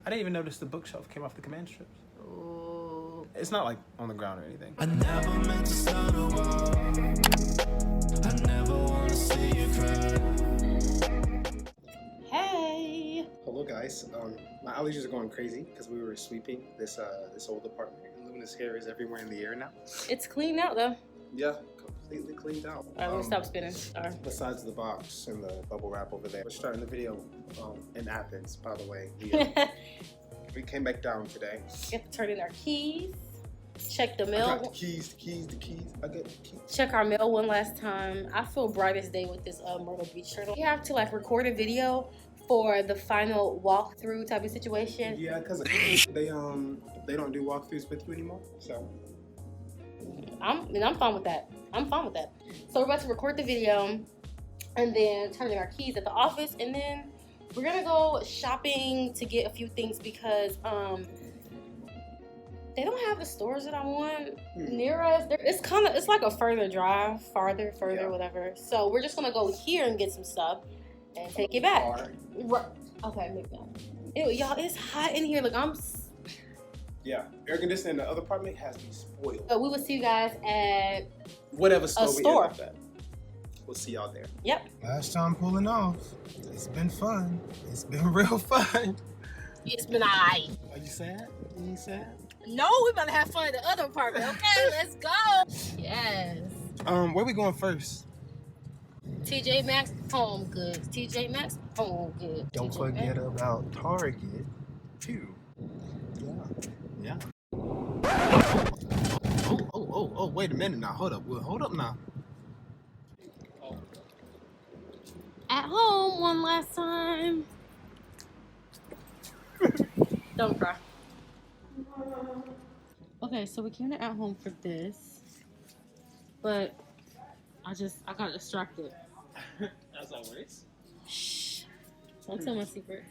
I didn't even notice the bookshelf came off the command strips. Ooh. It's not like on the ground or anything. I never meant to start a war. I never wanna see you cry. Hey. Hello guys. My allergies are going crazy because we were sweeping this old apartment. Luna's hair is everywhere in the air now. It's clean out though. Yeah, completely cleaned out. Alright, we'll stop spinning. Alright. Besides the box and the bubble wrap over there. We're starting the video in Athens, by the way. We came back down today. We have to turn in our keys. Check the I mail. got the keys. I got the keys. Check our mail one last time. I feel bright as day with this Myrtle Beach shirt on. We have to like record a video for the final walkthrough type of situation. Yeah, because they don't do walkthroughs with you anymore. So I'm fine with that. I'm fine with that. So we're about to record the video and then turn in our keys at the office, and then we're gonna go shopping to get a few things because they don't have the stores that I want near us. It's like a further drive, farther, yeah. Whatever. So we're just gonna go here and get some stuff and take it back. Right. Okay, maybe not. Ew, y'all, it's hot in here. Look, yeah, air conditioning in the other apartment has me spoiled. So we will see you guys at whatever store we end up at. We'll see y'all there. Yep. Last time pulling off. It's been fun. It's been real fun. It's been alright. Are you sad? Are you sad? No, we're about to have fun at the other apartment. Okay, let's go. Yes. Where we going first? TJ Maxx Home Goods. TJ Maxx Home Goods. Don't forget about Target too. Yeah. Oh, wait a minute now. Hold up now. At home one last time. Don't cry. Okay, so we came to At Home for this, but I got distracted. As always. Shh. Don't tell my secret.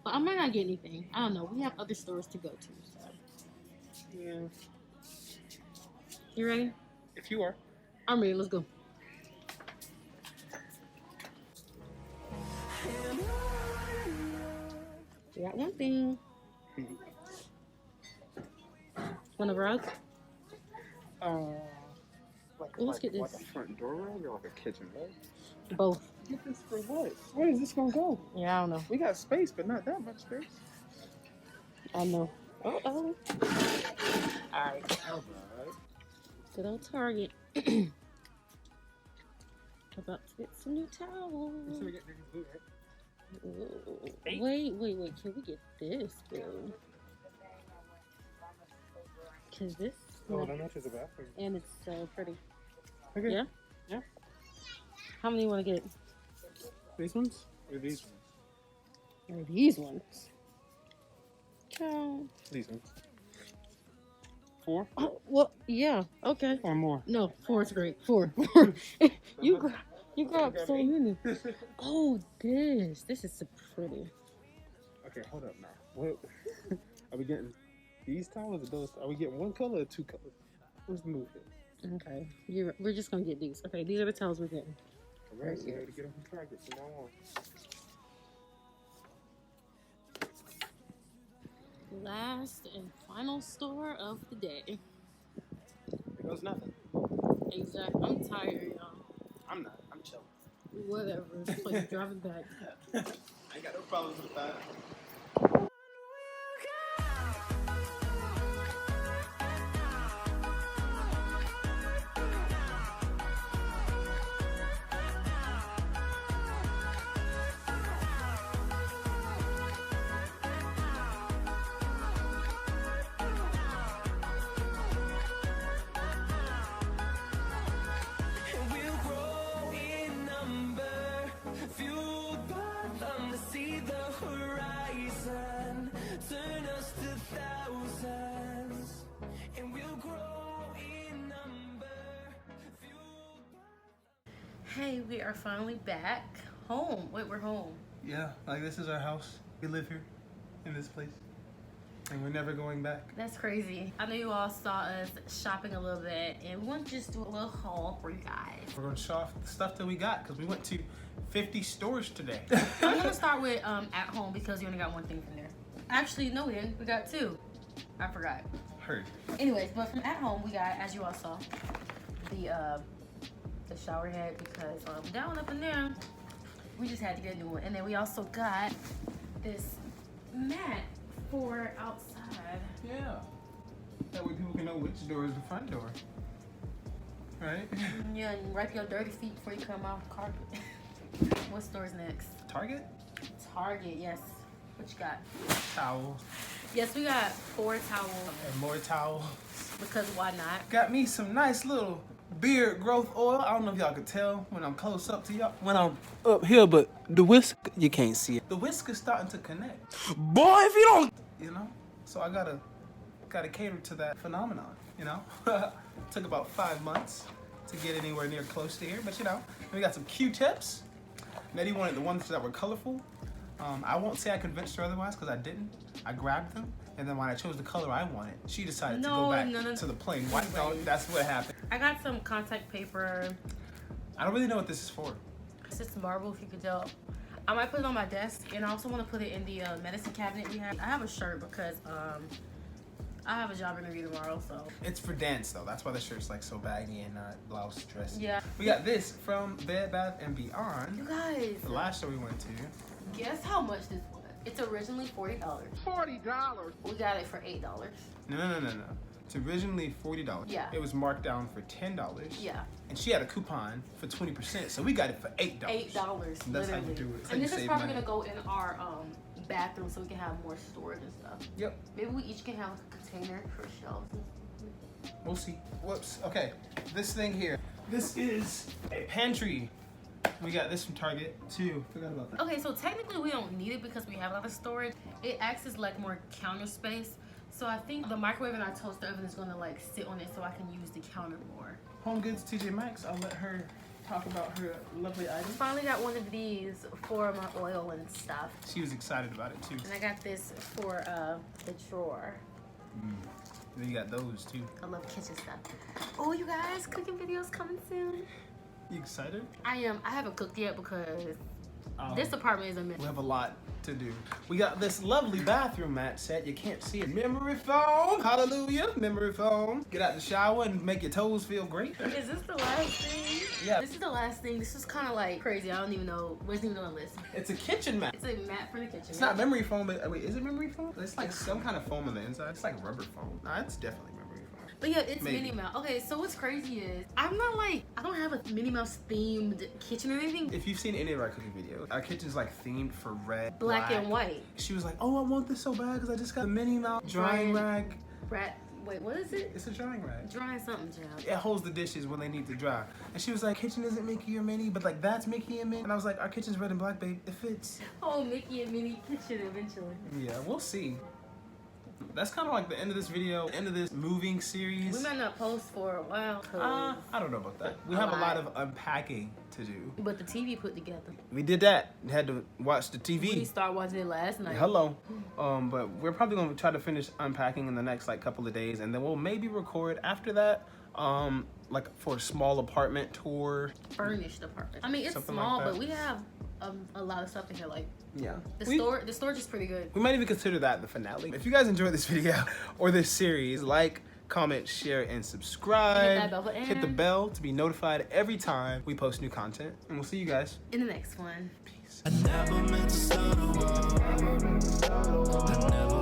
But I might not get anything. I don't know. We have other stores to go to. So. Yeah. You ready? If you are. I'm ready. Let's go. We got one thing. Want a rug? Let's get this. Like a front door rug or like a kitchen rug? Both. Get this for what? Where is this gonna go? Yeah, I don't know. We got space, but not that much space. I know. Uh-oh. Alright. Good old Target. About to get some new towels. So we get this blue, right? Ooh. Wait. Can we get this, bro? Cause this. Oh, that matches the bathroom. And it's so pretty. Okay. Yeah? Yeah. How many you want to get? These ones? Or these ones? Or these ones. Okay. These ones. 4? Oh, well, yeah. Okay. Or more? No, 4 is great. 4. You got so many. Oh, this is so pretty. Okay, hold up now. What? Are we getting these towels or those? Are we getting one color or two colors? What's the move here? Okay, we're just gonna get these. Okay, these are the towels we're getting. Alright, so we gotta get them from Target from now on. Last and final store of the day. There goes nothing. Exactly. I'm tired, y'all. I'm not. I'm chilling. Whatever. It's like driving back. I ain't got no problems with that. Hey, we are finally back home. Wait, we're home. Yeah, like this is our house. We live here in this place. And we're never going back. That's crazy. I know you all saw us shopping a little bit, and we want to just do a little haul for you guys. We're going to show off the stuff that we got because we went to 50 stores today. I'm going to start with At Home because you only got one thing from there. Actually, no, we didn't. We got 2. I forgot. Heard. Anyways, but from at home, we got, as you all saw, the shower head because that one up in there, we just had to get a new one. And then we also got this mat for outside. Yeah. That way people can know which door is the front door. Right? Yeah, and wipe your dirty feet before you come off the carpet. What store's next? Target? Target, yes. What you got? Towels. Yes, we got 4 towels And more towels. because why not? Got me some nice little beard growth oil. I don't know if y'all can tell when I'm close up to y'all. When I'm up here, but the whisk, you can't see it. The whisk is starting to connect. Boy, if you don't... You know? So I gotta cater to that phenomenon, you know? Took about 5 months to get anywhere near close to here, but you know. We got some Q-tips. Netty wanted the ones that were colorful. I won't say I convinced her otherwise because I didn't. I grabbed them, and then when I chose the color I wanted, she decided to go back to the plain white. No, that's what happened. I got some contact paper. I don't really know what this is for. It's just marble, if you could tell. I might put it on my desk, and I also want to put it in the medicine cabinet we have. I have a shirt because I have a job interview tomorrow, so. It's for dance though. That's why the shirt's like so baggy and not blouse dressy. Yeah. We got this from Bed Bath & Beyond. You guys, The last store we went to. guess how much this was? It's originally $40. $40. We got it for $8. No. It's originally $40. Yeah. It was marked down for $10. Yeah. And she had a coupon for 20%, so we got it for $8. $8. That's how you literally. do it. That's how And you this is save probably money. gonna go in our bathroom so we can have more storage and stuff. Yep. Maybe we each can have like a container for shelves. We'll see. Whoops. Okay. This thing here. This is a pantry. We got this from Target too. Forgot about that. Okay, so technically we don't need it because we have a lot of storage. It acts as like more counter space. So I think the microwave and our toaster oven is gonna like sit on it so I can use the counter more. Home Goods TJ Maxx. I'll let her talk about her lovely item. Finally got one of these for my oil and stuff. She was excited about it too. And I got this for the drawer. Then you got those too. I love kitchen stuff. Oh, you guys, cooking videos coming soon. You excited? I am. I haven't cooked yet because this apartment is a mess. We have a lot to do. We got this lovely bathroom mat set. You can't see it. Memory foam. Hallelujah. Memory foam. Get out the shower and make your toes feel great. Is this the last thing? Yeah. This is the last thing. This is kind of like crazy. I don't even know. Wasn't even on the list. It's a kitchen mat. It's a mat for the kitchen. It's not memory foam, but wait, is it memory foam? It's like some kind of foam on the inside. It's like rubber foam. Nah, it's definitely memory foam. But yeah, it's Maybe. Minnie Mouse. Okay, so what's crazy is I don't have a Minnie Mouse themed kitchen or anything. If you've seen any of our cooking videos, our kitchen's like themed for red, Black and white. She was like, oh, I want this so bad because I just got a Minnie Mouse drying rag. Wait, what is it? It's a drying rag. Drying something, child. It holds the dishes when they need to dry. And she was like, kitchen isn't Mickey or Minnie, but like that's Mickey and Minnie. And I was like, our kitchen's red and black, babe. It fits. Oh, Mickey and Minnie kitchen eventually. Yeah, we'll see. That's kind of like the end of this video, end of this moving series. We might not post for a while. I don't know about that. We have a lot of unpacking to do. But the TV put together. We did that. We had to watch the We TV. started watching it last night. Hello. But we're probably going to try to finish unpacking in the next like couple of days, and then we'll maybe record after that. Like for a small apartment tour. Furnished apartment. I mean, it's Something small, like that. but we have a lot of stuff in here. Like Yeah. the storage is pretty good. We might even consider that the finale. If you guys enjoyed this video or this series, like, comment, share, and subscribe. Hit that bell button. Hit the bell to be notified every time we post new content. And we'll see you guys. In the next one. Peace. I never meant to start a war. I never